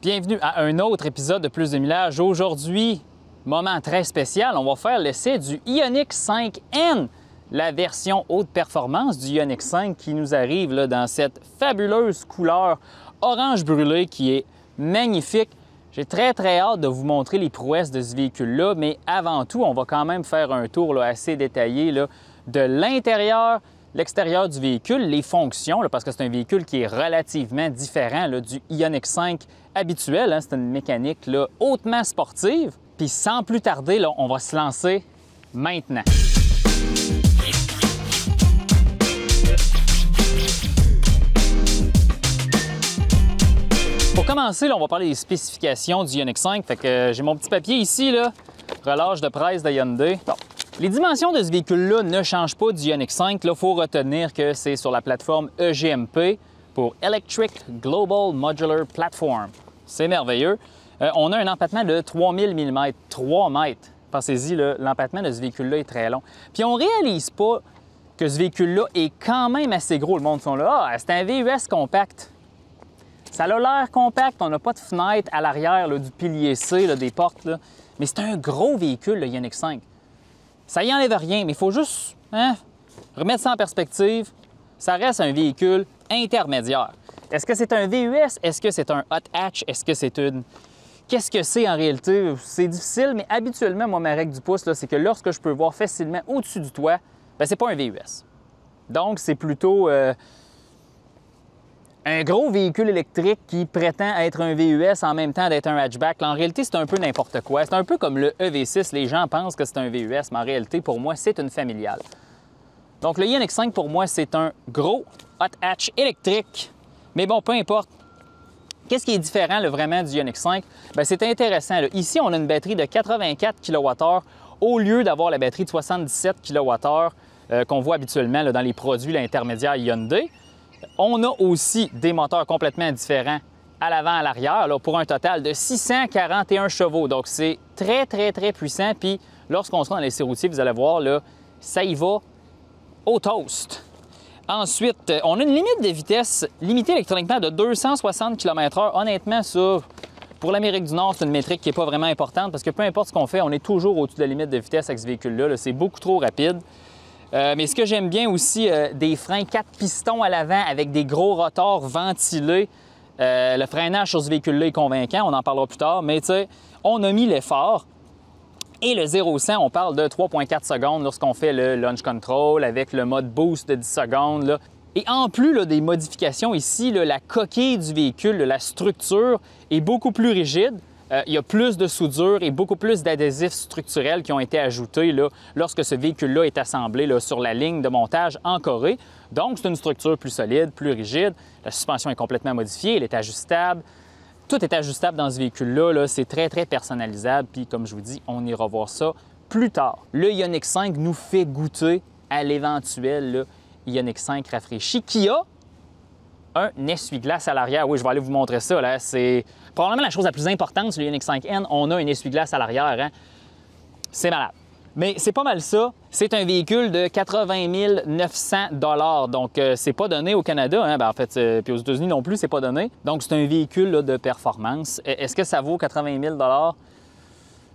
Bienvenue à un autre épisode de Plus de Millage. Aujourd'hui, moment très spécial, on va faire l'essai du Ioniq 5N, la version haute performance du Ioniq 5 qui nous arrive là, dans cette fabuleuse couleur orange brûlé qui est magnifique. J'ai très hâte de vous montrer les prouesses de ce véhicule-là, mais avant tout, on va quand même faire un tour là, assez détaillé là, de l'intérieur, l'extérieur du véhicule, les fonctions, là, parce que c'est un véhicule qui est relativement différent là, du Ioniq 5 habituel. Hein, c'est une mécanique là, hautement sportive. Puis sans plus tarder, là, on va se lancer maintenant. Pour commencer, là, on va parler des spécifications du Ioniq 5. Fait que j'ai mon petit papier ici, là, relâche de presse de Hyundai. Bon. Les dimensions de ce véhicule-là ne changent pas du Ioniq 5. Il faut retenir que c'est sur la plateforme EGMP pour Electric Global Modular Platform. C'est merveilleux. On a un empattement de 3000 mm, 3 mètres. Pensez-y, l'empattement de ce véhicule-là est très long. Puis on ne réalise pas que ce véhicule-là est quand même assez gros. Le monde sont là, ah, c'est un VUS compact. Ça a l'air compact, on n'a pas de fenêtre à l'arrière du pilier C, là, des portes. Là. Mais c'est un gros véhicule, le Ioniq 5. Ça y enlève rien, mais il faut juste remettre ça en perspective. Ça reste un véhicule intermédiaire. Est-ce que c'est un VUS? Est-ce que c'est un hot hatch? Est-ce que c'est une... Qu'est-ce que c'est en réalité? C'est difficile, mais habituellement, moi, ma règle du pouce, c'est que lorsque je peux voir facilement au-dessus du toit, bien, c'est pas un VUS. Donc, c'est plutôt un gros véhicule électrique qui prétend être un VUS en même temps d'être un hatchback. Là, en réalité, c'est un peu n'importe quoi. C'est un peu comme le EV6. Les gens pensent que c'est un VUS, mais en réalité, pour moi, c'est une familiale. Donc, le Ioniq 5, pour moi, c'est un gros hot hatch électrique. Mais bon, peu importe. Qu'est-ce qui est différent là, vraiment du Ioniq 5? Bien, c'est intéressant. Là. Ici, on a une batterie de 84 kWh au lieu d'avoir la batterie de 77 kWh qu'on voit habituellement là, dans les produits intermédiaires Hyundai. On a aussi des moteurs complètement différents à l'avant et à l'arrière pour un total de 641 chevaux. Donc, c'est très puissant. Puis, lorsqu'on sera dans les routiers, vous allez voir, là, ça y va au toast. Ensuite, on a une limite de vitesse limitée électroniquement de 260 km/h. Honnêtement, ça, pour l'Amérique du Nord, c'est une métrique qui n'est pas vraiment importante parce que peu importe ce qu'on fait, on est toujours au-dessus de la limite de vitesse avec ce véhicule-là. C'est beaucoup trop rapide. Mais ce que j'aime bien aussi, des freins 4 pistons à l'avant avec des gros rotors ventilés. Le freinage sur ce véhicule-là est convaincant, on en parlera plus tard, mais tu sais, on a mis l'effort. Et le 0-100, on parle de 3,4 secondes lorsqu'on fait le launch control avec le mode boost de 10 secondes. Là. Et en plus là, des modifications ici, là, la coquille du véhicule, la structure est beaucoup plus rigide. Il y a plus de soudure et beaucoup plus d'adhésifs structurels qui ont été ajoutés là, lorsque ce véhicule-là est assemblé là, sur la ligne de montage en Corée. Donc, c'est une structure plus solide, plus rigide. La suspension est complètement modifiée, elle est ajustable. Tout est ajustable dans ce véhicule-là. C'est très personnalisable. Puis, comme je vous dis, on ira voir ça plus tard. Le Ioniq 5 nous fait goûter à l'éventuel Ioniq 5 rafraîchi qui a un essuie-glace à l'arrière. Oui, je vais aller vous montrer ça. Là. C'est probablement la chose la plus importante sur le Ioniq 5N. On a un essuie-glace à l'arrière. Hein? C'est malade. Mais c'est pas mal ça. C'est un véhicule de 80 900 $. Donc, c'est pas donné au Canada. Hein? Bien, en fait, puis aux États-Unis non plus, c'est pas donné. Donc, c'est un véhicule là, de performance. Est-ce que ça vaut 80 000 $?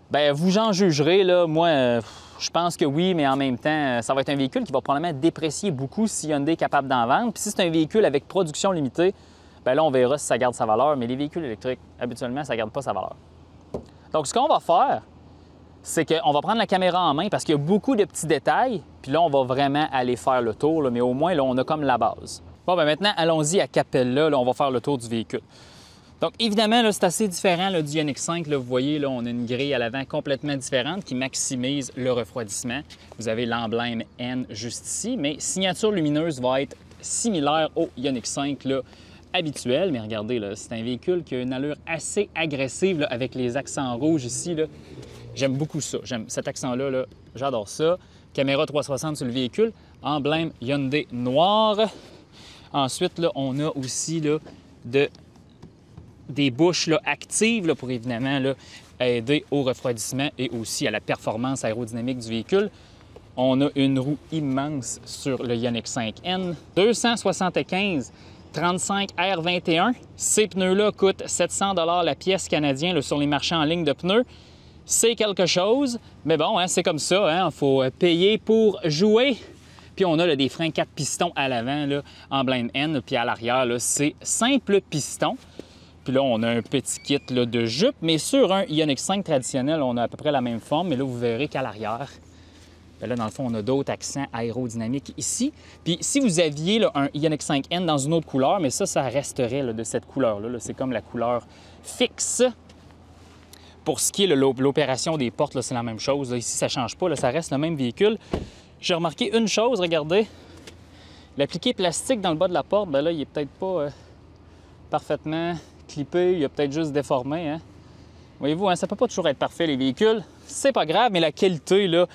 Bien, vous en jugerez. Là. Moi, je pense que oui, mais en même temps, ça va être un véhicule qui va probablement déprécier beaucoup si Hyundai est capable d'en vendre. Puis si c'est un véhicule avec production limitée, bien là, on verra si ça garde sa valeur. Mais les véhicules électriques, habituellement, ça ne garde pas sa valeur. Donc, ce qu'on va faire, c'est qu'on va prendre la caméra en main parce qu'il y a beaucoup de petits détails. Puis là, on va vraiment aller faire le tour, là, mais au moins, là, on a comme la base. Bon, bien maintenant, allons-y à Capella. Là, on va faire le tour du véhicule. Donc, évidemment, c'est assez différent là, du Ioniq 5. Là, vous voyez, là, on a une grille à l'avant complètement différente qui maximise le refroidissement. Vous avez l'emblème N juste ici, mais signature lumineuse va être similaire au Ioniq 5 là, habituel. Mais regardez, c'est un véhicule qui a une allure assez agressive là, avec les accents rouges ici. J'aime beaucoup ça. J'aime cet accent-là. Là, j'adore ça. Caméra 360 sur le véhicule. Emblème Hyundai noir. Ensuite, là, on a aussi là, des bouches là, actives là, pour évidemment là, aider au refroidissement et aussi à la performance aérodynamique du véhicule. On a une roue immense sur le Ioniq 5N. 275 35 R21. Ces pneus-là coûtent 700 $ la pièce canadienne là, sur les marchands en ligne de pneus. C'est quelque chose, mais bon, hein, c'est comme ça, il faut payer pour jouer. Puis on a là, des freins 4 pistons à l'avant en blind end, puis à l'arrière, c'est simple piston. Puis là, on a un petit kit là, de jupe, mais sur un Ioniq 5 traditionnel, on a à peu près la même forme, mais là, vous verrez qu'à l'arrière, bien là, dans le fond, on a d'autres accents aérodynamiques ici. Puis si vous aviez là, un Ioniq 5N dans une autre couleur, mais ça resterait là, de cette couleur-là. C'est comme la couleur fixe. Pour ce qui est de l'opération des portes, c'est la même chose. Là, ici, ça ne change pas, là, ça reste le même véhicule. J'ai remarqué une chose, regardez. L'appliqué plastique dans le bas de la porte, bien là, il n'est peut-être pas parfaitement clippé, il a peut-être juste déformé. Hein? Voyez-vous, hein, ça ne peut pas toujours être parfait, les véhicules. C'est pas grave, mais la qualité, là,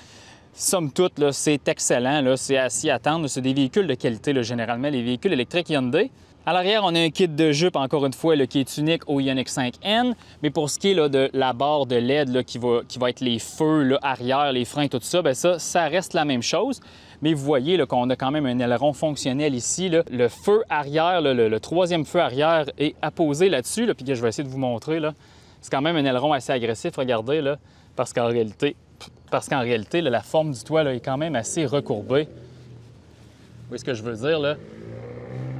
somme toute, là, c'est excellent. Là, c'est à s'y attendre. C'est des véhicules de qualité, là, généralement, les véhicules électriques Hyundai. À l'arrière, on a un kit de jupe, encore une fois, là, qui est unique au Ioniq 5N. Mais pour ce qui est là, de la barre de LED là, qui va être les feux là, arrière, les freins, tout ça, bien ça reste la même chose. Mais vous voyez qu'on a quand même un aileron fonctionnel ici. Là. Le feu arrière, là, le troisième feu arrière est apposé là-dessus. Là, puis je vais essayer de vous montrer. C'est quand même un aileron assez agressif, regardez, là, parce qu'en réalité, là, la forme du toit là, est quand même assez recourbée. Vous voyez ce que je veux dire, là?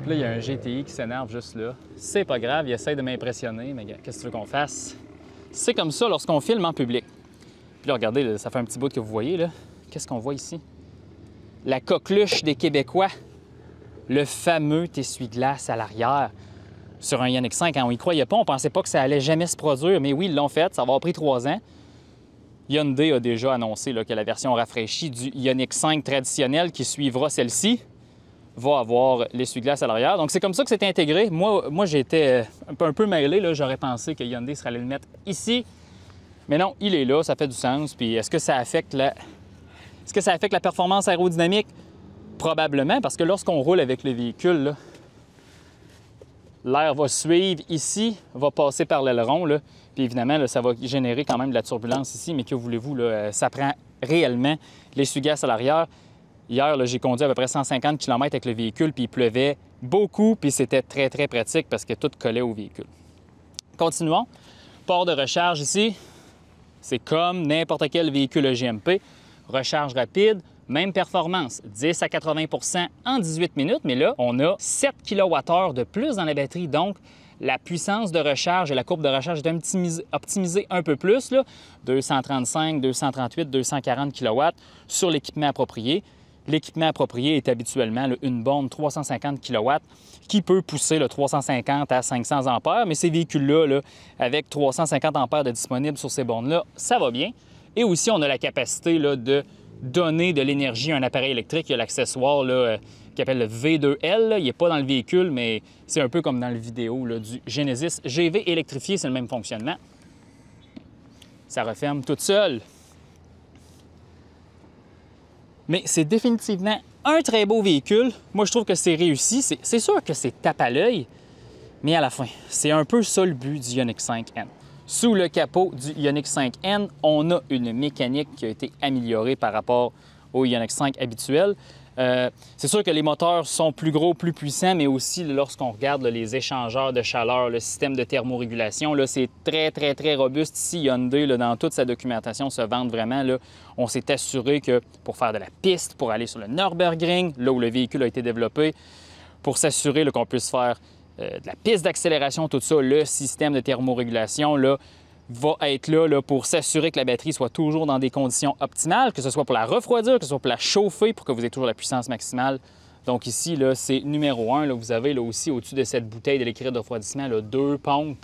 Là, il y a un GTI qui s'énerve juste là. C'est pas grave, il essaie de m'impressionner, mais qu'est-ce que tu veux qu'on fasse? C'est comme ça lorsqu'on filme en public. Puis là, regardez, là, ça fait un petit bout que vous voyez, là. Qu'est-ce qu'on voit ici? La coqueluche des Québécois. Le fameux essuie-glace à l'arrière. Sur un Ioniq 5, quand on y croyait pas, on pensait pas que ça allait jamais se produire, mais oui, ils l'ont fait, ça va avoir pris 3 ans. Hyundai a déjà annoncé là, que la version rafraîchie du Ioniq 5 traditionnel qui suivra celle-ci va avoir l'essuie-glace à l'arrière. Donc, c'est comme ça que c'est intégré. Moi j'étais un peu mêlé. J'aurais pensé que Hyundai serait allé le mettre ici. Mais non, il est là, ça fait du sens. Puis, est-ce que ça affecte la performance aérodynamique? Probablement, parce que lorsqu'on roule avec le véhicule, l'air va suivre ici, va passer par l'aileron. Puis, évidemment, là, ça va générer quand même de la turbulence ici. Mais que voulez-vous, là, ça prend réellement l'essuie-glace à l'arrière. Hier, j'ai conduit à peu près 150 km avec le véhicule, puis il pleuvait beaucoup, puis c'était très, très pratique parce que tout collait au véhicule. Continuons. Port de recharge ici, c'est comme n'importe quel véhicule GMP. Recharge rapide, même performance, 10 à 80 % en 18 minutes, mais là, on a 7 kWh de plus dans la batterie, donc la puissance de recharge et la courbe de recharge est optimisée un peu plus, là, 235, 238, 240 kW sur l'équipement approprié. L'équipement approprié est habituellement là, une borne 350 kW qui peut pousser le 350 à 500 ampères, mais ces véhicules-là, là, avec 350 ampères de disponible sur ces bornes-là, ça va bien. Et aussi, on a la capacité là, de donner de l'énergie à un appareil électrique. Il y a l'accessoire qui s'appelle le V2L. Là. Il n'est pas dans le véhicule, mais c'est un peu comme dans la vidéo là, du Genesis GV électrifié, c'est le même fonctionnement. Ça referme toute seule. Mais c'est définitivement un très beau véhicule. Moi, je trouve que c'est réussi. C'est sûr que c'est tape à l'œil, mais à la fin, c'est un peu ça le but du Ioniq 5N. Sous le capot du Ioniq 5N, on a une mécanique qui a été améliorée par rapport au Ioniq 5 habituel. C'est sûr que les moteurs sont plus gros, plus puissants, mais aussi lorsqu'on regarde là, les échangeurs de chaleur, le système de thermorégulation, c'est très, très, très robuste. Ici, Hyundai, là, dans toute sa documentation, se vante vraiment. Là, on s'est assuré que pour faire de la piste, pour aller sur le Nürburgring, là où le véhicule a été développé, pour s'assurer qu'on puisse faire de la piste d'accélération, tout ça, le système de thermorégulation, là, va être là pour s'assurer que la batterie soit toujours dans des conditions optimales, que ce soit pour la refroidir, que ce soit pour la chauffer, pour que vous ayez toujours la puissance maximale. Donc ici, c'est numéro 1. Là, vous avez là, aussi au-dessus de cette bouteille de liquide de refroidissement 2 pompes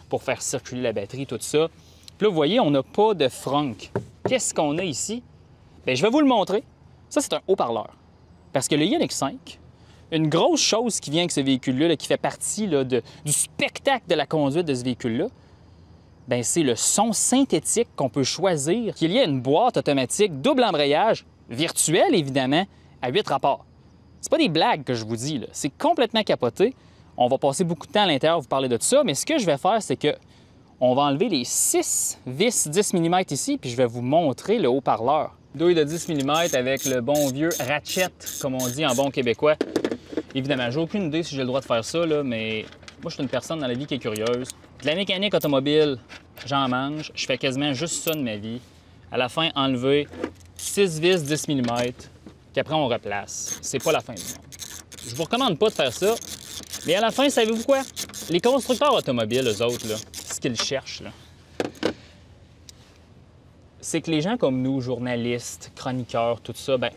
pour faire circuler la batterie, tout ça. Puis là, vous voyez, on n'a pas de frunk. Qu'est-ce qu'on a ici? Bien, je vais vous le montrer. Ça, c'est un haut-parleur. Parce que le Ioniq 5, une grosse chose qui vient avec ce véhicule-là, qui fait partie là, du spectacle de la conduite de ce véhicule-là, bien, c'est le son synthétique qu'on peut choisir, qu'il y a une boîte automatique double embrayage, virtuelle évidemment, à 8 rapports. C'est pas des blagues que je vous dis, c'est complètement capoté. On va passer beaucoup de temps à l'intérieur vous parler de tout ça, mais ce que je vais faire, c'est que on va enlever les 6 vis 10 mm ici, puis je vais vous montrer le haut-parleur. Douille de 10 mm avec le bon vieux ratchet, comme on dit en bon québécois. Évidemment, j'ai aucune idée si j'ai le droit de faire ça, là, mais moi, je suis une personne dans la vie qui est curieuse. De la mécanique automobile, j'en mange. Je fais quasiment juste ça de ma vie. À la fin, enlever 6 vis 10 mm, qu'après, on replace. C'est pas la fin du monde. Je vous recommande pas de faire ça, mais à la fin, savez-vous quoi? Les constructeurs automobiles, eux autres, là, ce qu'ils cherchent, là, c'est que les gens comme nous, journalistes, chroniqueurs, tout ça, ben,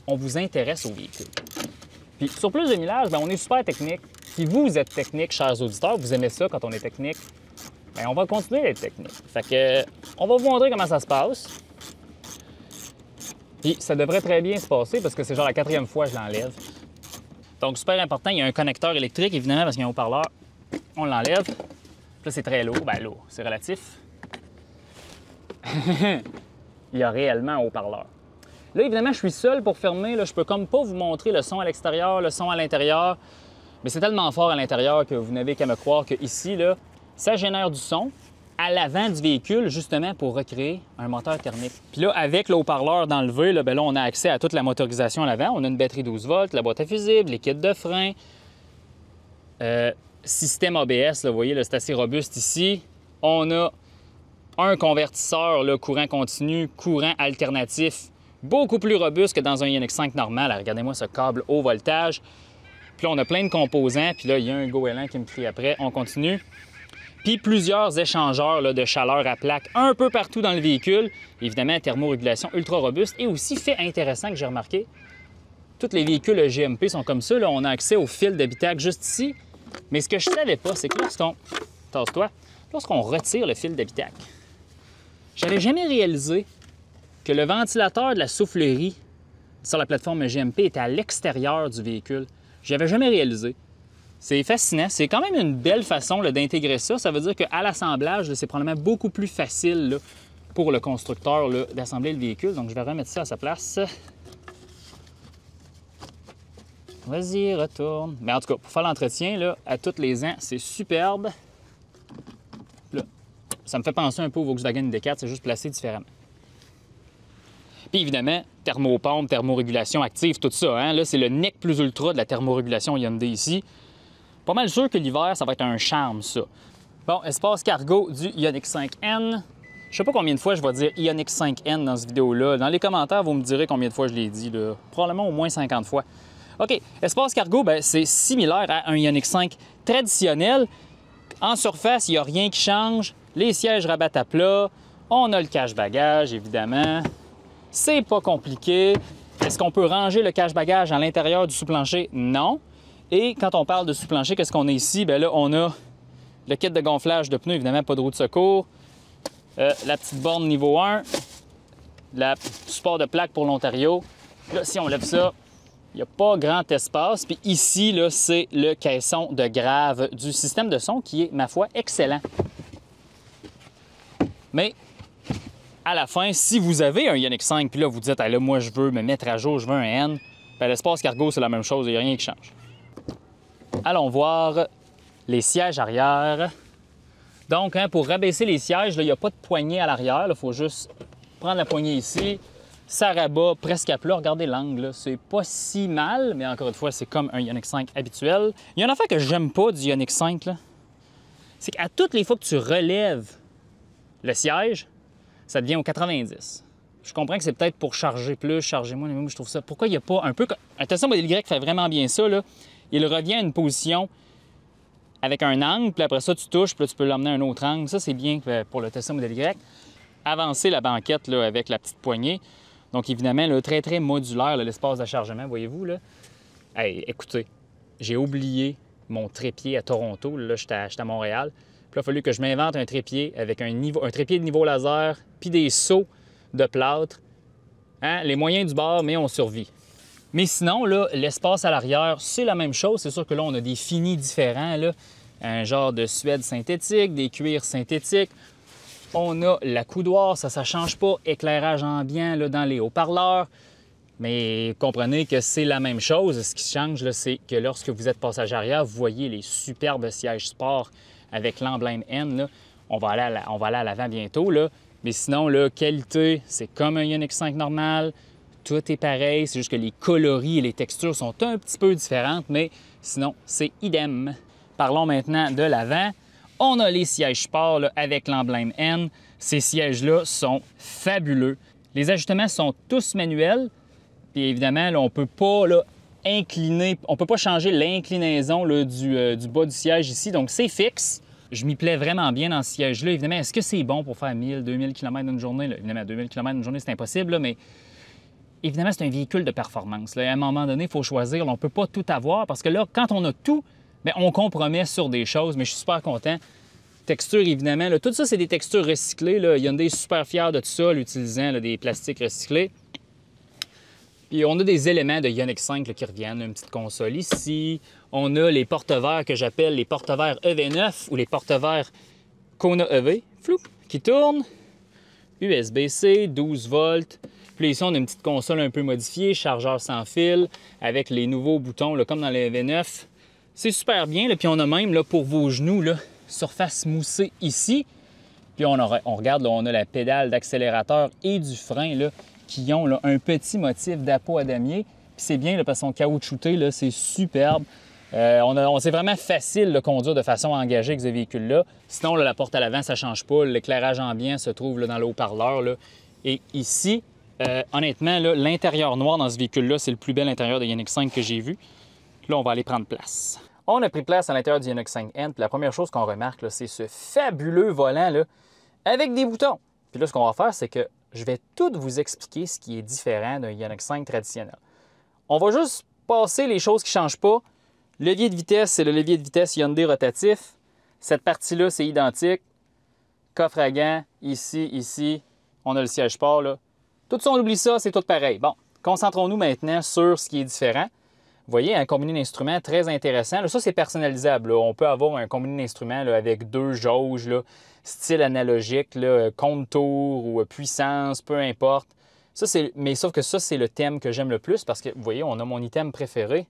on vous intéresse aux véhicules. Puis sur Plus de Millage, ben, on est super technique. Si vous êtes technique, chers auditeurs, vous aimez ça quand on est technique, ben, on va continuer d'être technique. Fait que, on va vous montrer comment ça se passe. Puis ça devrait très bien se passer parce que c'est genre la 4e fois que je l'enlève. Donc super important, il y a un connecteur électrique, évidemment, parce qu'il y a un haut-parleur. On l'enlève. Puis là, c'est très lourd. Ben lourd, c'est relatif. Il y a réellement un haut-parleur. Là, évidemment, je suis seul pour fermer. Là, je peux comme pas vous montrer le son à l'extérieur, le son à l'intérieur. Mais c'est tellement fort à l'intérieur que vous n'avez qu'à me croire qu'ici, là, ça génère du son à l'avant du véhicule, justement pour recréer un moteur thermique. Puis là, avec le haut-parleur d'enlever, là, ben là, on a accès à toute la motorisation à l'avant. On a une batterie 12 volts, la boîte à fusibles, les kits de frein, système ABS, là, vous voyez, là, c'est assez robuste ici. On a un convertisseur là, courant continu, courant alternatif, beaucoup plus robuste que dans un Ioniq 5 normal. Regardez-moi ce câble haut voltage. Puis là, on a plein de composants. Puis là, il y a un goéland qui me crie après. On continue. Puis plusieurs échangeurs là, de chaleur à plaque un peu partout dans le véhicule. Évidemment, thermorégulation ultra robuste. Et aussi, fait intéressant que j'ai remarqué, tous les véhicules GMP sont comme ça. Là, on a accès au fil d'habitacle juste ici. Mais ce que je ne savais pas, c'est que lorsqu'on retire le fil d'habitacle, j'avais jamais réalisé que le ventilateur de la soufflerie sur la plateforme GMP était à l'extérieur du véhicule. Je n'avais jamais réalisé. C'est fascinant. C'est quand même une belle façon d'intégrer ça. Ça veut dire qu'à l'assemblage, c'est probablement beaucoup plus facile là, pour le constructeur d'assembler le véhicule. Donc, je vais remettre ça à sa place. Vas-y, retourne. Mais en tout cas, pour faire l'entretien, à tous les ans, c'est superbe. Là, ça me fait penser un peu au Volkswagen ID4, c'est juste placé différemment. Puis évidemment, thermopompe, thermorégulation active, tout ça. Hein? Là, c'est le NEC plus ultra de la thermorégulation Hyundai ici. Pas mal sûr que l'hiver, ça va être un charme, ça. Bon, espace cargo du Ioniq 5N. Je sais pas combien de fois je vais dire Ioniq 5N dans cette vidéo-là. Dans les commentaires, vous me direz combien de fois je l'ai dit. Là. Probablement au moins 50 fois. OK, espace cargo, ben, c'est similaire à un Ioniq 5 traditionnel. En surface, il n'y a rien qui change. Les sièges rabattent à plat. On a le cache-bagage, évidemment. C'est pas compliqué. Est-ce qu'on peut ranger le cache-bagage à l'intérieur du sous-plancher? Non. Et quand on parle de sous-plancher, qu'est-ce qu'on a ici? Bien là, on a le kit de gonflage de pneus, évidemment, pas de roue de secours. La petite borne niveau 1. Le support de plaque pour l'Ontario. Là, si on lève ça, il n'y a pas grand espace. Puis ici, là, c'est le caisson de grave du système de son qui est, ma foi, excellent. Mais à la fin, si vous avez un Ioniq 5, puis là, vous dites, ah, là, moi, je veux me mettre à jour, je veux un N, bien, l'espace cargo, c'est la même chose, il n'y a rien qui change. Allons voir les sièges arrière. Donc, hein, pour rabaisser les sièges, il n'y a pas de poignée à l'arrière. Il faut juste prendre la poignée ici. Ça rabat presque à plat. Regardez l'angle, c'est pas si mal, mais encore une fois, c'est comme un Ioniq 5 habituel. Il y a une affaire que j'aime pas du Ioniq 5, c'est qu'à toutes les fois que tu relèves le siège, ça devient au 90. Je comprends que c'est peut-être pour charger plus, charger moins, mais moi, je trouve ça... Pourquoi il n'y a pas un peu... Un Tesla Model Y fait vraiment bien ça, là. Il revient à une position avec un angle, puis après ça, tu touches, puis là, tu peux l'emmener à un autre angle. Ça, c'est bien pour le Tesla Model Y. Avancer la banquette là, avec la petite poignée. Donc, évidemment, là, très, très modulaire, l'espace de chargement, voyez-vous, là. Hey, écoutez, j'ai oublié mon trépied à Toronto. Là, j'étais à Montréal. Puis là, il a fallu que je m'invente un trépied avec un trépied de niveau laser, puis des seaux de plâtre. Hein? Les moyens du bord, mais on survit. Mais sinon, là, l'espace à l'arrière, c'est la même chose. C'est sûr que là, on a des finis différents, là. Un genre de suède synthétique, des cuirs synthétiques. On a la coudoir, ça ne change pas. Éclairage ambiant là, dans les haut-parleurs. Mais comprenez que c'est la même chose. Ce qui change, c'est que lorsque vous êtes passager arrière, vous voyez les superbes sièges sport avec l'emblème N. Là. On va aller à l'avant bientôt. Là. Mais sinon, la qualité, c'est comme un Ioniq 5 normal. tout est pareil, c'est juste que les coloris et les textures sont un petit peu différentes, mais sinon, c'est idem. Parlons maintenant de l'avant. On a les sièges sport là, avec l'emblème N. Ces sièges-là sont fabuleux. Les ajustements sont tous manuels. Puis évidemment, là, on ne peut pas là, incliner, on ne peut pas changer l'inclinaison du bas du siège ici. Donc, c'est fixe. Je m'y plais vraiment bien dans ce siège-là. Évidemment, est-ce que c'est bon pour faire 1000, 2000 km d'une journée? Là? Évidemment, 2000 km d'une journée, c'est impossible, là, mais évidemment, c'est un véhicule de performance. Là. À un moment donné, il faut choisir. Là, on ne peut pas tout avoir parce que là, quand on a tout, bien, on compromet sur des choses. Mais je suis super content. Texture, évidemment. Là, tout ça, c'est des textures recyclées. Là. Hyundai est super fier de tout ça, l'utilisant des plastiques recyclés. Puis on a des éléments de Ioniq 5 là, qui reviennent. Une petite console ici. On a les porte-verres que j'appelle les porte-verres EV9 ou les porte-verres Kona EV, flou, qui tournent. USB-C, 12 volts. Puis ici, on a une petite console un peu modifiée, chargeur sans fil, avec les nouveaux boutons, là, comme dans les EV9. C'est super bien. Là. Puis on a même, là, pour vos genoux, là, surface moussée ici. Puis on regarde, là, on a la pédale d'accélérateur et du frein, là, qui ont là, un petit motif d'apeau à damier. Puis c'est bien là, parce qu'ils sont caoutchoutés, là, c'est superbe. C'est vraiment facile de conduire de façon engagée avec ce véhicule-là. Sinon, là, la porte à l'avant, ça ne change pas. L'éclairage ambiant se trouve là, dans le haut-parleur. Là. Et ici, honnêtement, l'intérieur noir dans ce véhicule-là, c'est le plus bel intérieur de Ioniq 5 que j'ai vu. Là, on va aller prendre place. On a pris place à l'intérieur du Ioniq 5N. Puis la première chose qu'on remarque, c'est ce fabuleux volant là, avec des boutons. Puis là, ce qu'on va faire, c'est que je vais tout vous expliquer ce qui est différent d'un Ioniq 5 traditionnel. On va juste passer les choses qui ne changent pas. Levier de vitesse, c'est le levier de vitesse Hyundai rotatif. Cette partie-là, c'est identique. Coffre à gants, ici. On a le siège sport, là. Tout ça, on oublie ça, c'est tout pareil. Bon, concentrons-nous maintenant sur ce qui est différent. Vous voyez, un combiné d'instruments très intéressant. Là, ça, c'est personnalisable. Là. On peut avoir un combiné d'instruments là, avec 2 jauges, là, style analogique, là, contour ou puissance, peu importe. Ça, mais sauf que ça, c'est le thème que j'aime le plus parce que, vous voyez, on a mon item préféré.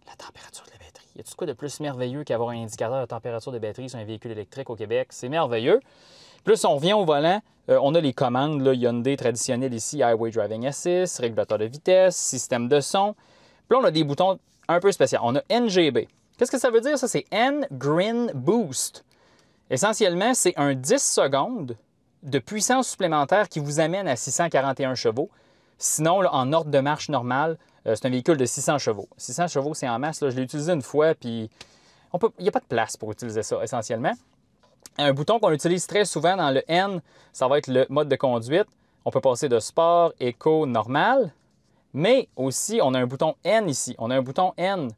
La température de la batterie. Y a-t-il quoi de plus merveilleux qu'avoir un indicateur de température de batterie sur un véhicule électrique au Québec? C'est merveilleux. Plus on revient au volant, on a les commandes là, Hyundai traditionnelles ici, Highway Driving Assist, régulateur de vitesse, système de son. Puis là, on a des boutons un peu spéciaux. On a NGB. Qu'est-ce que ça veut dire? Ça, c'est N-Green Boost. Essentiellement, c'est un 10 secondes de puissance supplémentaire qui vous amène à 641 chevaux. Sinon, là, en ordre de marche normale, c'est un véhicule de 600 chevaux. 600 chevaux, c'est en masse. Là, je l'ai utilisé une fois, puis il n'y a pas de place pour utiliser ça, essentiellement. Un bouton qu'on utilise très souvent dans le N, ça va être le mode de conduite. On peut passer de sport, éco, normal. Mais aussi, on a un bouton N ici. On a un bouton N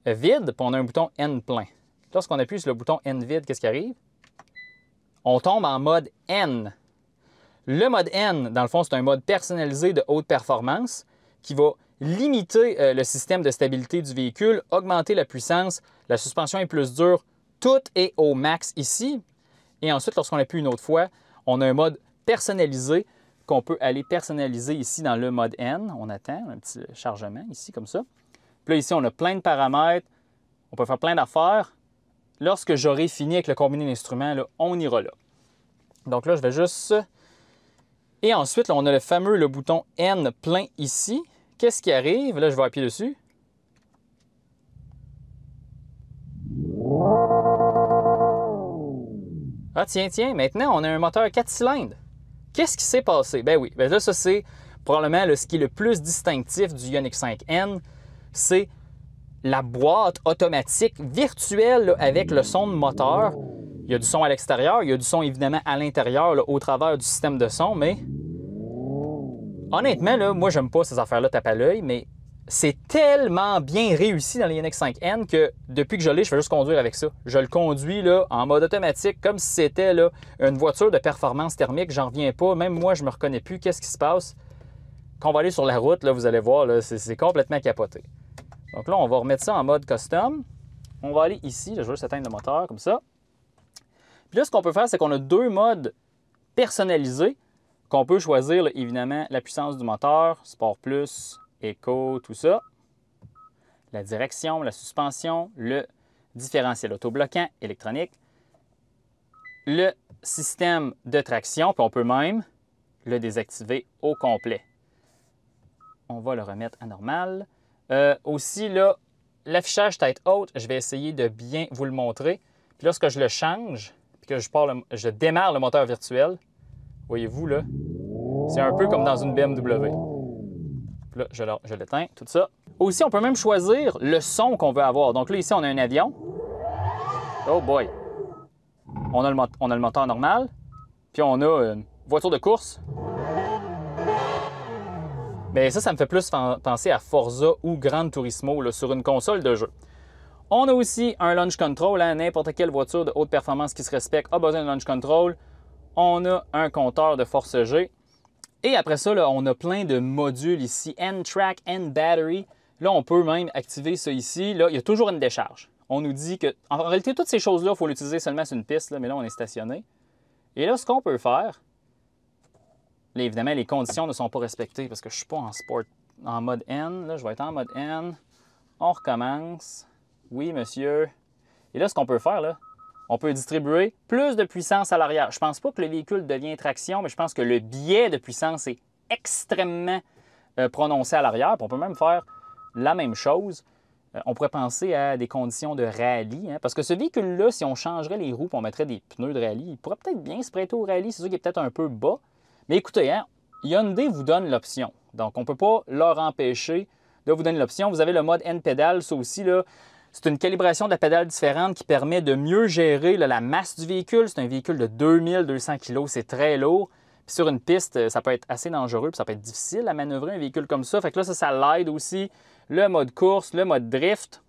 vide, puis on a un bouton N plein. Lorsqu'on appuie sur le bouton N vide, qu'est-ce qui arrive? On tombe en mode N. Le mode N, dans le fond, c'est un mode personnalisé de haute performance qui va limiter le système de stabilité du véhicule, augmenter la puissance, la suspension est plus dure, tout est au max ici. Et ensuite, lorsqu'on appuie une autre fois, on a un mode personnalisé qu'on peut aller personnaliser ici dans le mode N. On attend un petit chargement ici, comme ça. Puis là, ici, on a plein de paramètres. On peut faire plein d'affaires. Lorsque j'aurai fini avec le combiné d'instruments, on ira là. Donc là, je vais juste... Et ensuite, là, on a le fameux bouton N plein ici. Qu'est-ce qui arrive? Là, je vais appuyer dessus. Ah, tiens, maintenant, on a un moteur 4 cylindres. Qu'est-ce qui s'est passé? Ben oui, ben là, ça, c'est probablement ce qui est le plus distinctif du Ioniq 5N. C'est la boîte automatique virtuelle là, avec le son de moteur. Il y a du son à l'extérieur, il y a du son évidemment à l'intérieur au travers du système de son, mais honnêtement, là, moi, j'aime pas ces affaires-là tape à l'œil, mais c'est tellement bien réussi dans les Ioniq 5N que depuis que je l'ai, je fais juste conduire avec ça. Je le conduis là, en mode automatique, comme si c'était là, une voiture de performance thermique. J'en reviens pas. Même moi, je me reconnais plus. Qu'est-ce qui se passe? Quand on va aller sur la route, là, vous allez voir, c'est complètement capoté. Donc là, on va remettre ça en mode custom. On va aller ici. Là, je vais juste éteindre le moteur comme ça. Puis là, ce qu'on peut faire, c'est qu'on a 2 modes personnalisés qu'on peut choisir, là, évidemment, la puissance du moteur, Sport Plus, Éco, tout ça. La direction, la suspension, le différentiel autobloquant électronique, le système de traction, puis on peut même le désactiver au complet. on va le remettre à normal. Aussi, là, l'affichage tête haute, je vais essayer de bien vous le montrer. Puis lorsque je le change, puis que je démarre le moteur virtuel, voyez-vous, là, c'est un peu comme dans une BMW. Puis là, je l'éteins, tout ça. Aussi, on peut même choisir le son qu'on veut avoir. Donc là, ici, on a un avion. Oh boy! On a le moteur normal. Puis on a une voiture de course. Mais ça me fait plus penser à Forza ou Gran Turismo là, sur une console de jeu. On a aussi un launch control. Hein, n'importe quelle voiture de haute performance qui se respecte a besoin de launch control. On a un compteur de force G. Et après ça, là, on a plein de modules ici. N-Track, N-Battery. Là, on peut même activer ça ici. Là, il y a toujours une décharge. On nous dit que, en réalité, toutes ces choses-là, il faut l'utiliser seulement sur une piste. Là, mais là, on est stationné. Et là, ce qu'on peut faire, là, évidemment, les conditions ne sont pas respectées parce que je ne suis pas en mode N. Là, je vais être en mode N. On recommence. Oui, monsieur. Et là, ce qu'on peut faire, là, on peut distribuer plus de puissance à l'arrière. Je ne pense pas que le véhicule devient traction, mais je pense que le biais de puissance est extrêmement prononcé à l'arrière. On peut même faire la même chose. On pourrait penser à des conditions de rallye, hein, parce que ce véhicule-là, si on changerait les roues et on mettrait des pneus de rallye, il pourrait peut-être bien se prêter au rallye. C'est sûr qu'il est peut-être un peu bas. Mais écoutez, hein, Hyundai vous donne l'option. Donc, on ne peut pas leur empêcher de vous donner l'option. Vous avez le mode N-Pedal, ça aussi, là. C'est une calibration de la pédale différente qui permet de mieux gérer là, la masse du véhicule. C'est un véhicule de 2200 kg, c'est très lourd. Puis sur une piste, ça peut être assez dangereux, puis ça peut être difficile à manœuvrer un véhicule comme ça. Fait que là, ça l'aide aussi. Le mode course, le mode drift.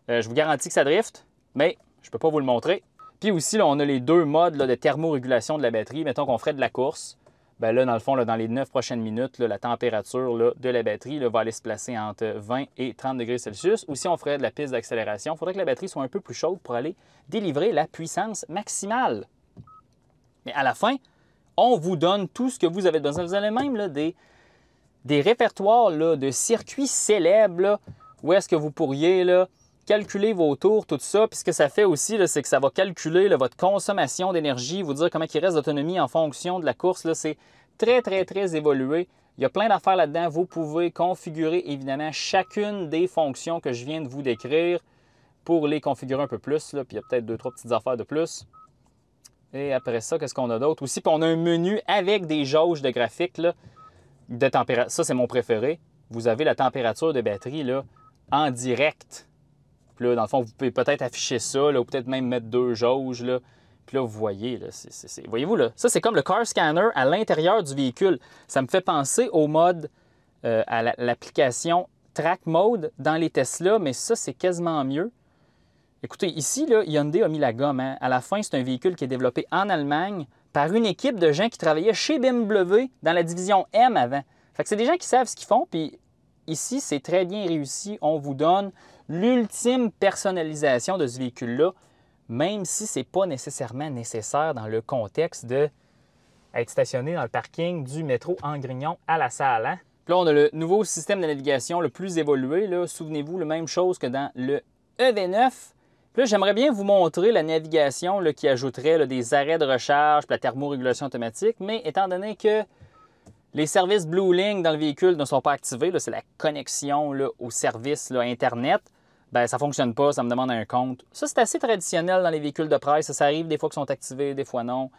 Je vous garantis que ça drift, mais je ne peux pas vous le montrer. Puis aussi, là, on a les deux modes là, de thermorégulation de la batterie. Mettons qu'on ferait de la course. Bien là, dans le fond, là, dans les 9 prochaines minutes, là, la température là, de la batterie là, va aller se placer entre 20 et 30 degrés Celsius. Ou si on ferait de la piste d'accélération, il faudrait que la batterie soit un peu plus chaude pour aller délivrer la puissance maximale. Mais à la fin, on vous donne tout ce que vous avez besoin. Vous avez même là, des répertoires là, de circuits célèbres là, où est-ce que vous pourriez là, calculer vos tours, tout ça. Puis ce que ça fait aussi, c'est que ça va calculer là, votre consommation d'énergie, vous dire comment il reste d'autonomie en fonction de la course. C'est très, très, très évolué. Il y a plein d'affaires là-dedans. Vous pouvez configurer évidemment chacune des fonctions que je viens de vous décrire pour les configurer un peu plus. Là. Puis il y a peut-être 2-3 petites affaires de plus. Et après ça, qu'est-ce qu'on a d'autre? Aussi, puis on a un menu avec des jauges de graphiques là, de température. Ça, c'est mon préféré. Vous avez la température de batterie là, en direct. Puis là, dans le fond, vous pouvez peut-être afficher ça, là, ou peut-être même mettre 2 jauges. Là. Puis là, vous voyez, là, voyez-vous, là, ça, c'est comme le car scanner à l'intérieur du véhicule. Ça me fait penser au mode, à l'application Track Mode dans les Tesla, mais ça, c'est quasiment mieux. Écoutez, ici, là, Hyundai a mis la gomme. Hein. À la fin, c'est un véhicule qui est développé en Allemagne par une équipe de gens qui travaillaient chez BMW dans la division M avant. Fait que c'est des gens qui savent ce qu'ils font, puis ici, c'est très bien réussi. On vous donne l'ultime personnalisation de ce véhicule-là, même si ce n'est pas nécessairement nécessaire dans le contexte d'être stationné dans le parking du métro Angrignon à La Salle. Hein? Puis là, on a le nouveau système de navigation le plus évolué. Souvenez-vous, la même chose que dans le EV9. Puis là, j'aimerais bien vous montrer la navigation là, qui ajouterait là, des arrêts de recharge, puis la thermorégulation automatique, mais étant donné que les services BlueLink dans le véhicule ne sont pas activés, c'est la connexion là, au service là, Internet, bien, ça ne fonctionne pas, ça me demande un compte. Ça, c'est assez traditionnel dans les véhicules de presse. Ça arrive des fois qu'ils sont activés, des fois non.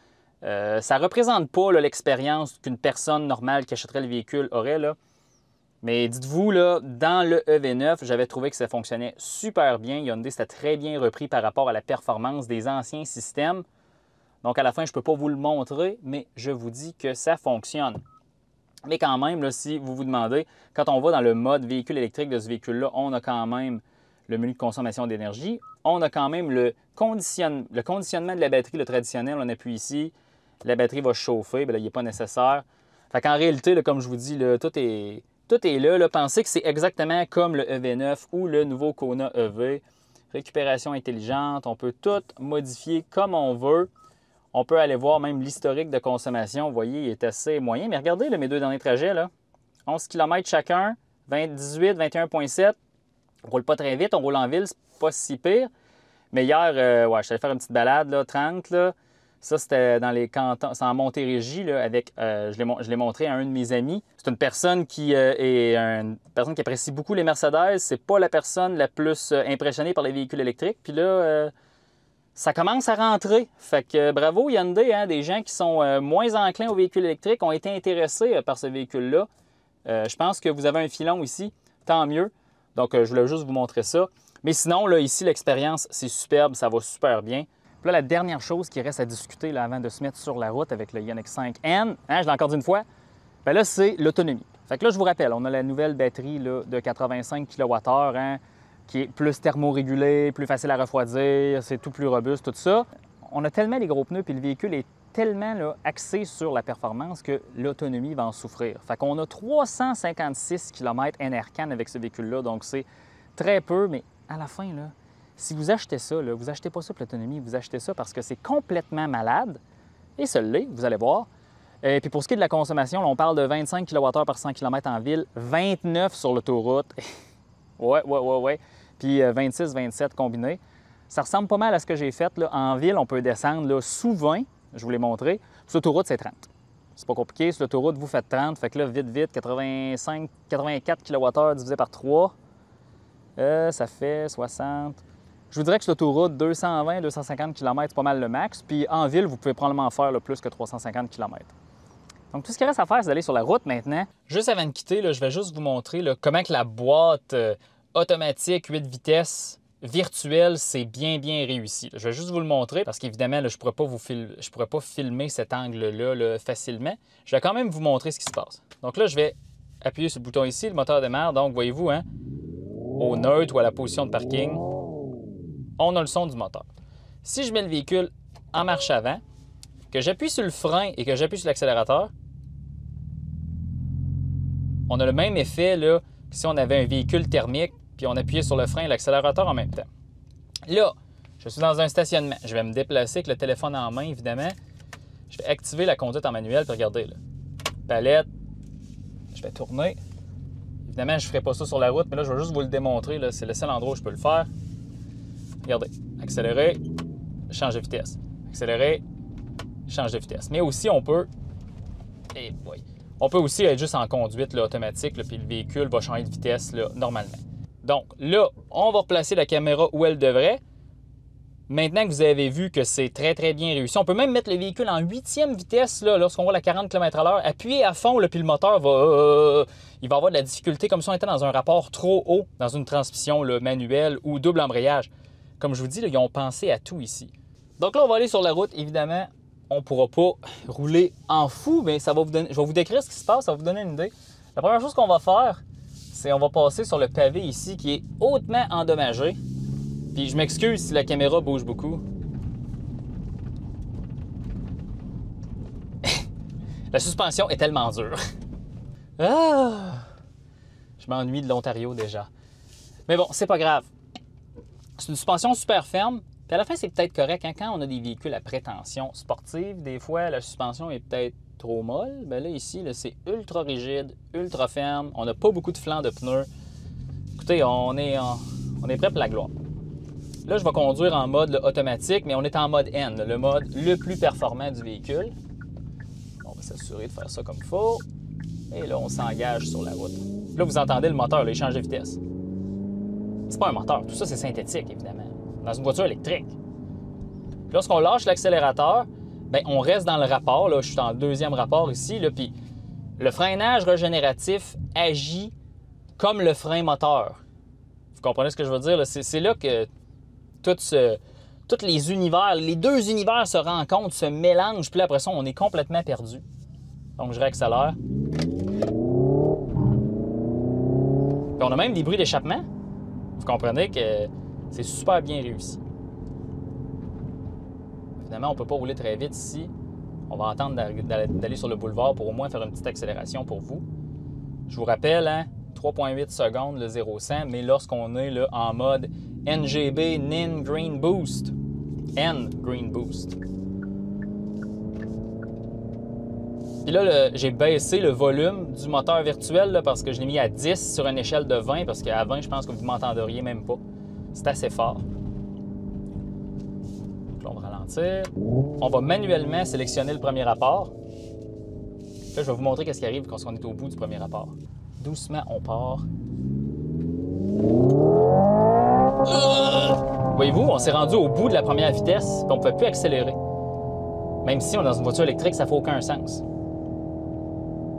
Ça ne représente pas l'expérience qu'une personne normale qui achèterait le véhicule aurait. Là. Mais dites-vous, là, dans le EV9, j'avais trouvé que ça fonctionnait super bien. Hyundai, c'était très bien repris par rapport à la performance des anciens systèmes. Donc, à la fin, je ne peux pas vous le montrer, mais je vous dis que ça fonctionne. Mais quand même, là, si vous vous demandez, quand on va dans le mode véhicule électrique de ce véhicule-là, on a quand même le menu de consommation d'énergie. On a quand même le conditionnement de la batterie, le traditionnel. On appuie ici, la batterie va chauffer, bien là, il n'est pas nécessaire. Fait qu'en réalité, là, comme je vous dis, là, tout est là. Pensez que c'est exactement comme le EV9 ou le nouveau Kona EV. Récupération intelligente, on peut tout modifier comme on veut. On peut aller voir même l'historique de consommation. Vous voyez, il est assez moyen. Mais regardez là, mes 2 derniers trajets. Là. 11 km chacun, 18, 21,7. On ne roule pas très vite. On roule en ville, c'est pas si pire. Mais hier, je suis allé faire une petite balade, là, 30. Là. Ça, c'était dans les cantons, c'est en Montérégie, là, avec, je l'ai montré à un de mes amis. C'est une personne qui est une personne qui apprécie beaucoup les Mercedes. C'est pas la personne la plus impressionnée par les véhicules électriques. Puis là, ça commence à rentrer. Fait que bravo Hyundai, hein, des gens qui sont moins enclins aux véhicules électriques ont été intéressés par ce véhicule-là. Je pense que vous avez un filon ici, tant mieux. Donc, je voulais juste vous montrer ça. Mais sinon, là, ici, l'expérience, c'est superbe, ça va super bien. Puis là, la dernière chose qui reste à discuter là, avant de se mettre sur la route avec le Ioniq 5N, hein, je l'ai encore dit une fois, bien là, c'est l'autonomie. Fait que là, je vous rappelle, on a la nouvelle batterie là, de 85 kWh, hein, qui est plus thermorégulée, plus facile à refroidir, c'est tout plus robuste, tout ça. On a tellement les gros pneus, puis le véhicule est tellement là, axé sur la performance que l'autonomie va en souffrir. Fait qu'on a 356 km NRCan avec ce véhicule-là, donc c'est très peu, mais à la fin, là, si vous achetez ça, là, vous achetez pas ça pour l'autonomie, vous achetez ça parce que c'est complètement malade, et ça l'est, vous allez voir. Et puis pour ce qui est de la consommation, là, on parle de 25 kWh par 100 km en ville, 29 sur l'autoroute, ouais, puis 26, 27 combinés. Ça ressemble pas mal à ce que j'ai fait. Là. En ville, on peut descendre là, sous 20, je vous l'ai montré. Sur l'autoroute, c'est 30. C'est pas compliqué. Sur l'autoroute, vous faites 30. Fait que là, vite, 84 kWh divisé par 3, ça fait 60. Je vous dirais que sur l'autoroute, 220, 250 km, c'est pas mal le max. Puis en ville, vous pouvez probablement faire là, plus que 350 km. Donc, tout ce qu'il reste à faire, c'est d'aller sur la route maintenant. Juste avant de quitter, là, je vais juste vous montrer là, comment que la boîte automatique 8 vitesses virtuelle, c'est bien réussi. Je vais juste vous le montrer parce qu'évidemment, je ne pourrais pas filmer cet angle-là là, facilement. Je vais quand même vous montrer ce qui se passe. Donc là, je vais appuyer sur le bouton ici, le moteur démarre. Donc, voyez-vous, hein, au neutre ou à la position de parking, on a le son du moteur. Si je mets le véhicule en marche avant, que j'appuie sur le frein et que j'appuie sur l'accélérateur, on a le même effet là, que si on avait un véhicule thermique puis on appuyait sur le frein et l'accélérateur en même temps. Là, je suis dans un stationnement. Je vais me déplacer avec le téléphone en main, évidemment. Je vais activer la conduite en manuel, puis regardez, là. Palette. Je vais tourner. Évidemment, je ne ferai pas ça sur la route, mais là, je vais juste vous le démontrer. C'est le seul endroit où je peux le faire. Regardez. Accélérer, change de vitesse. Accélérer, change de vitesse. Mais aussi, on peut... On peut aussi être juste en conduite là, automatique, là, puis le véhicule va changer de vitesse là, normalement. Donc là, on va replacer la caméra où elle devrait. Maintenant que vous avez vu que c'est très bien réussi, on peut même mettre le véhicule en 8e vitesse là, lorsqu'on voit la 40 km/h. Appuyer à fond, là, puis le moteur va, il va avoir de la difficulté comme si on était dans un rapport trop haut, dans une transmission là, manuelle ou double embrayage. Comme je vous dis, là, ils ont pensé à tout ici. Donc là, on va aller sur la route, évidemment. On ne pourra pas rouler en fou, mais ça va vous donner, je vais vous décrire ce qui se passe, ça va vous donner une idée. La première chose qu'on va faire, c'est on va passer sur le pavé ici qui est hautement endommagé. Puis je m'excuse si la caméra bouge beaucoup. La suspension est tellement dure. Ah! Je m'ennuie de l'Ontario déjà. Mais bon, c'est pas grave. C'est une suspension super ferme. Puis à la fin, c'est peut-être correct. Hein? Quand on a des véhicules à prétention sportive, des fois, la suspension est peut-être trop molle. Bien là, ici, là, c'est ultra rigide, ultra ferme. On n'a pas beaucoup de flancs de pneus. Écoutez, on est prêt pour la gloire. Là, je vais conduire en mode là, automatique, mais on est en mode N, là, le mode le plus performant du véhicule. On va s'assurer de faire ça comme il faut. Et là, on s'engage sur la route. Là, vous entendez le moteur, là, il change de vitesse. C'est pas un moteur. Tout ça, c'est synthétique, évidemment. Dans une voiture électrique. Puis lorsqu'on lâche l'accélérateur, bien, on reste dans le rapport. Là, je suis dans le deuxième rapport ici. Là, puis le freinage régénératif agit comme le frein moteur. Vous comprenez ce que je veux dire? C'est là que tous les univers, les deux univers se rencontrent, se mélangent. Puis là, après ça, on est complètement perdu. Donc, je réaccélère. Puis on a même des bruits d'échappement. Vous comprenez que c'est super bien réussi. Évidemment, on ne peut pas rouler très vite ici. On va attendre d'aller sur le boulevard pour au moins faire une petite accélération pour vous. Je vous rappelle, hein, 3,8 secondes le 0-100, mais lorsqu'on est là, en mode NGB, NIN Green Boost. N Green Boost. Puis là, j'ai baissé le volume du moteur virtuel là, parce que je l'ai mis à 10 sur une échelle de 20, parce qu'à 20, je pense que vous ne m'entendriez même pas. C'est assez fort. Puis là, on va ralentir partir. On va manuellement sélectionner le premier rapport. Là, je vais vous montrer qu'est-ce qui arrive quand on est au bout du premier rapport. Doucement, on part. Voyez-vous, on s'est rendu au bout de la première vitesse, puis on ne pouvait plus accélérer. Même si on est dans une voiture électrique, ça ne fait aucun sens.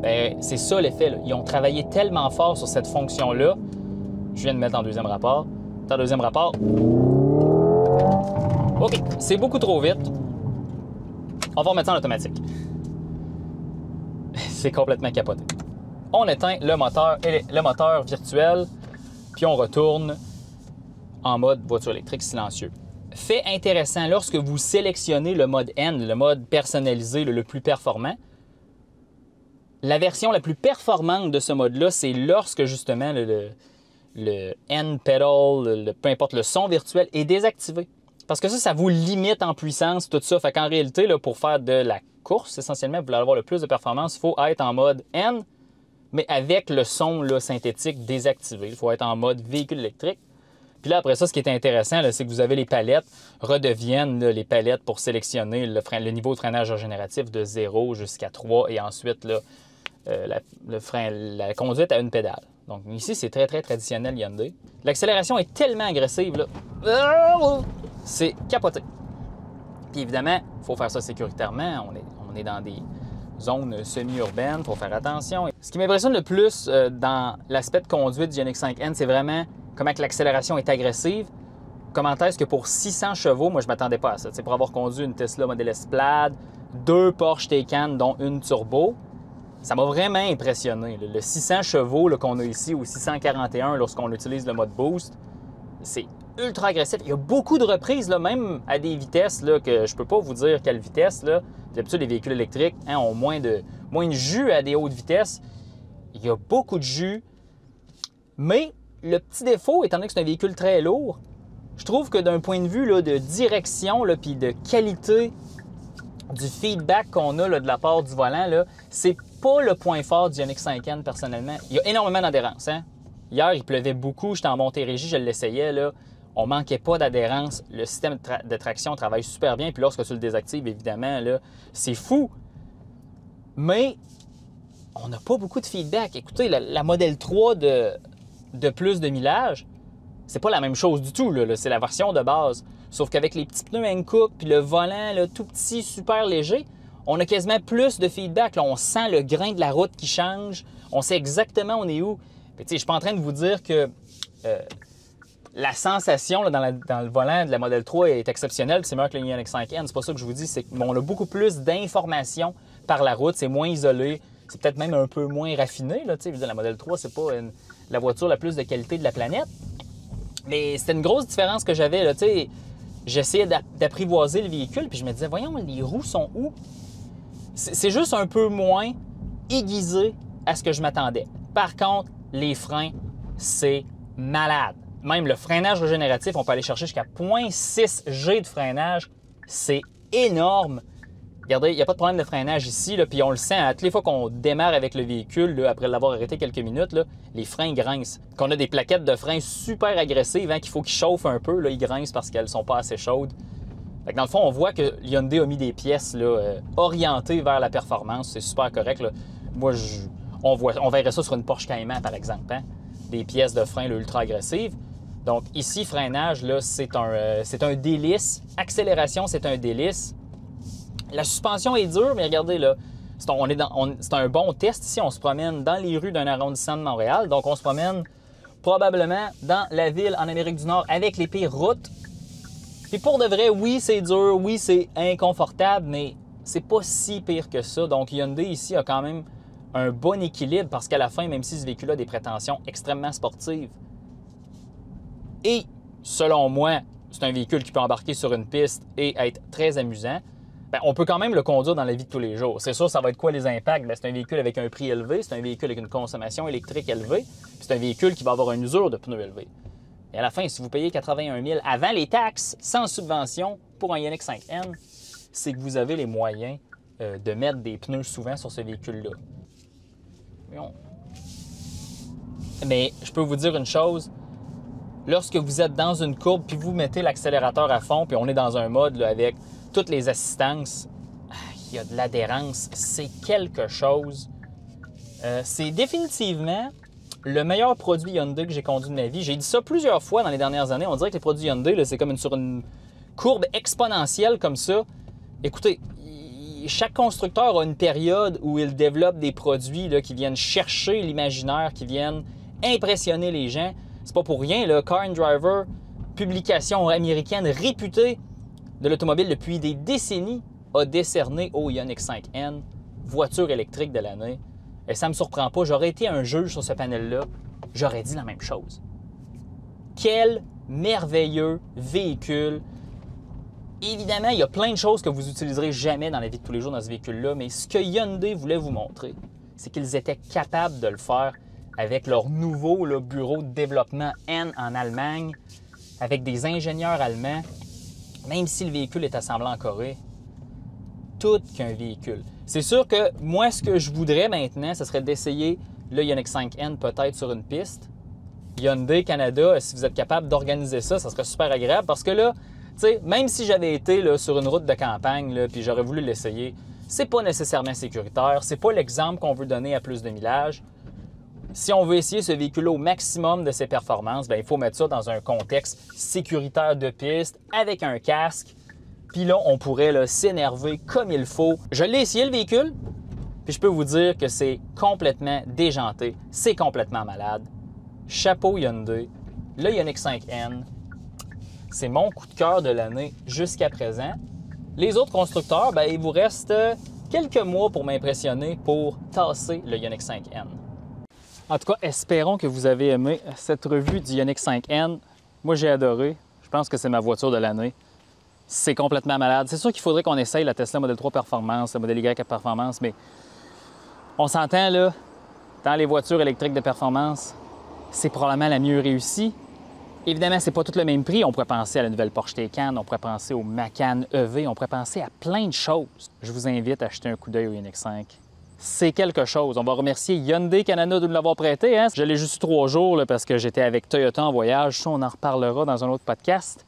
Ben, c'est ça l'effet, là. Ils ont travaillé tellement fort sur cette fonction-là. Je viens de mettre en deuxième rapport. En deuxième rapport. OK, c'est beaucoup trop vite. On va remettre ça en automatique. C'est complètement capoté. On éteint le moteur virtuel, puis on retourne en mode voiture électrique silencieux. Fait intéressant, lorsque vous sélectionnez le mode N, le mode personnalisé, le plus performant, la version la plus performante de ce mode-là, c'est lorsque justement le N-pedal, peu importe, le son virtuel est désactivé. Parce que ça vous limite en puissance, tout ça. Fait qu'en réalité, là, pour faire de la course, essentiellement, vous voulez avoir le plus de performance, il faut être en mode N, mais avec le son là, synthétique désactivé. Il faut être en mode véhicule électrique. Puis là, après ça, ce qui est intéressant, c'est que vous avez les palettes, redeviennent là, les palettes pour sélectionner le niveau de freinage régénératif de 0 jusqu'à 3 et ensuite là, la conduite à une pédale. Donc ici, c'est très, très traditionnel Hyundai. L'accélération est tellement agressive, là. C'est capoté. Puis évidemment, il faut faire ça sécuritairement. On est dans des zones semi-urbaines, il faut faire attention. Ce qui m'impressionne le plus dans l'aspect de conduite du Ioniq 5N, c'est vraiment comment l'accélération est agressive. Comment est-ce que pour 600 chevaux, moi je ne m'attendais pas à ça. T'sais, pour avoir conduit une Tesla Model S Plaid, 2 Porsche Taycan, dont une turbo, ça m'a vraiment impressionné. Le 600 chevaux qu'on a ici, ou 641 lorsqu'on utilise le mode boost, c'est ultra agressif. Il y a beaucoup de reprises, là, même à des vitesses là, que je ne peux pas vous dire quelle vitesse. D'habitude, les véhicules électriques ont moins de jus à des hautes vitesses. Il y a beaucoup de jus. Mais le petit défaut, étant donné que c'est un véhicule très lourd, je trouve que d'un point de vue là, de direction puis de qualité du feedback qu'on a là, de la part du volant, c'est pas le point fort du Ioniq 5N personnellement. Il y a énormément d'adhérence. Hein? Hier, il pleuvait beaucoup, j'étais en Montérégie, je l'essayais. On manquait pas d'adhérence. Le système de traction travaille super bien. Puis lorsque tu le désactives, évidemment, c'est fou. Mais on n'a pas beaucoup de feedback. Écoutez, la Model 3 de plus de millage, c'est pas la même chose du tout. C'est la version de base. Sauf qu'avec les petits pneus Hankook puis le volant tout petit, super léger, on a quasiment plus de feedback. Là, on sent le grain de la route qui change. On sait exactement on est où. Je ne suis pas en train de vous dire que la sensation là, dans le volant de la Model 3 est exceptionnelle. C'est meilleur que le Ioniq 5N. C'est pas ça que je vous dis. C'est qu'on a beaucoup plus d'informations par la route. C'est moins isolé. C'est peut-être même un peu moins raffiné. Là, la Model 3, c'est pas la voiture la plus de qualité de la planète. Mais c'était une grosse différence que j'avais. J'essayais d'apprivoiser le véhicule, puis je me disais, voyons, les roues sont où? C'est juste un peu moins aiguisé à ce que je m'attendais. Par contre, les freins, c'est malade. Même le freinage régénératif, on peut aller chercher jusqu'à 0.6 G de freinage. C'est énorme. Regardez, il n'y a pas de problème de freinage ici, puis on le sent à toutes les fois qu'on démarre avec le véhicule, après l'avoir arrêté quelques minutes, les freins grincent. Qu'on a des plaquettes de freins super agressives, qu'il faut qu'ils chauffent un peu, ils grincent parce qu'elles ne sont pas assez chaudes. Fait que dans le fond, on voit que Hyundai a mis des pièces orientées vers la performance. C'est super correct. Moi, on verrait ça sur une Porsche Cayman, par exemple. Hein? Des pièces de frein ultra agressives. Donc ici, freinage, c'est un délice. Accélération, c'est un délice. La suspension est dure, mais regardez, c'est un bon test. Ici, on se promène dans les rues d'un arrondissement de Montréal. Donc, on se promène probablement dans la ville en Amérique du Nord avec les pires routes. Puis pour de vrai, oui, c'est dur, oui, c'est inconfortable, mais c'est pas si pire que ça. Donc, Hyundai ici a quand même un bon équilibre parce qu'à la fin, même si ce véhicule a des prétentions extrêmement sportives, et selon moi, c'est un véhicule qui peut embarquer sur une piste et être très amusant, on peut quand même le conduire dans la vie de tous les jours. C'est sûr, ça va être quoi les impacts? C'est un véhicule avec un prix élevé, c'est un véhicule avec une consommation électrique élevée, c'est un véhicule qui va avoir une usure de pneus élevée. Et à la fin, si vous payez 81 000 avant les taxes, sans subvention, pour un Ioniq 5N, c'est que vous avez les moyens de mettre des pneus souvent sur ce véhicule-là. Mais je peux vous dire une chose, lorsque vous êtes dans une courbe puis vous mettez l'accélérateur à fond, puis on est dans un mode avec toutes les assistances, il y a de l'adhérence, c'est quelque chose. C'est définitivement le meilleur produit Hyundai que j'ai conduit de ma vie. J'ai dit ça plusieurs fois dans les dernières années. On dirait que les produits Hyundai, c'est comme sur une courbe exponentielle comme ça. Écoutez, chaque constructeur a une période où il développe des produits là, qui viennent chercher l'imaginaire, qui viennent impressionner les gens. C'est pas pour rien, là, Car and Driver, publication américaine réputée de l'automobile depuis des décennies, a décerné au Ioniq 5N voiture électrique de l'année. Et ça ne me surprend pas, j'aurais été un juge sur ce panel-là, j'aurais dit la même chose. Quel merveilleux véhicule! Évidemment, il y a plein de choses que vous n'utiliserez jamais dans la vie de tous les jours dans ce véhicule-là, mais ce que Hyundai voulait vous montrer, c'est qu'ils étaient capables de le faire avec leur nouveau bureau de développement N en Allemagne, avec des ingénieurs allemands, même si le véhicule est assemblé en Corée. Tout qu'un véhicule. C'est sûr que moi, ce que je voudrais maintenant, ce serait d'essayer le Ioniq 5N peut-être sur une piste. Hyundai Canada, si vous êtes capable d'organiser ça, ça serait super agréable parce que là, tu sais, même si j'avais été là, sur une route de campagne là, puis j'aurais voulu l'essayer, c'est pas nécessairement sécuritaire, c'est pas l'exemple qu'on veut donner à plus de millage. Si on veut essayer ce véhicule-là au maximum de ses performances, bien, il faut mettre ça dans un contexte sécuritaire de piste avec un casque. Puis là, on pourrait s'énerver comme il faut. Je l'ai essayé, le véhicule, puis je peux vous dire que c'est complètement déjanté. C'est complètement malade. Chapeau Hyundai. Le Ioniq 5N, c'est mon coup de cœur de l'année jusqu'à présent. Les autres constructeurs, bien, il vous reste quelques mois pour m'impressionner pour tasser le Ioniq 5N. En tout cas, espérons que vous avez aimé cette revue du Ioniq 5N. Moi, j'ai adoré. Je pense que c'est ma voiture de l'année. C'est complètement malade. C'est sûr qu'il faudrait qu'on essaye la Tesla Model 3 Performance, la Model Y Performance, mais on s'entend là, dans les voitures électriques de performance, c'est probablement la mieux réussie. Évidemment, c'est pas tout le même prix. On pourrait penser à la nouvelle Porsche Taycan, on pourrait penser au Macan EV, on pourrait penser à plein de choses. Je vous invite à jeter un coup d'œil au Ioniq 5. C'est quelque chose. On va remercier Hyundai Canada de nous l'avoir prêté. Hein? Je l'ai juste eu 3 jours là, parce que j'étais avec Toyota en voyage. Ça, on en reparlera dans un autre podcast.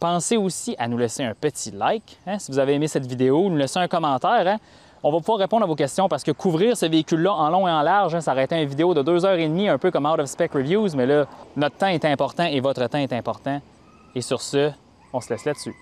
Pensez aussi à nous laisser un petit like, hein, si vous avez aimé cette vidéo, nous laisser un commentaire. Hein. On va pouvoir répondre à vos questions parce que couvrir ce véhicule-là en long et en large, hein, ça aurait été une vidéo de 2h30, un peu comme Out of Spec Reviews, mais là, notre temps est important et votre temps est important. Et sur ce, on se laisse là-dessus.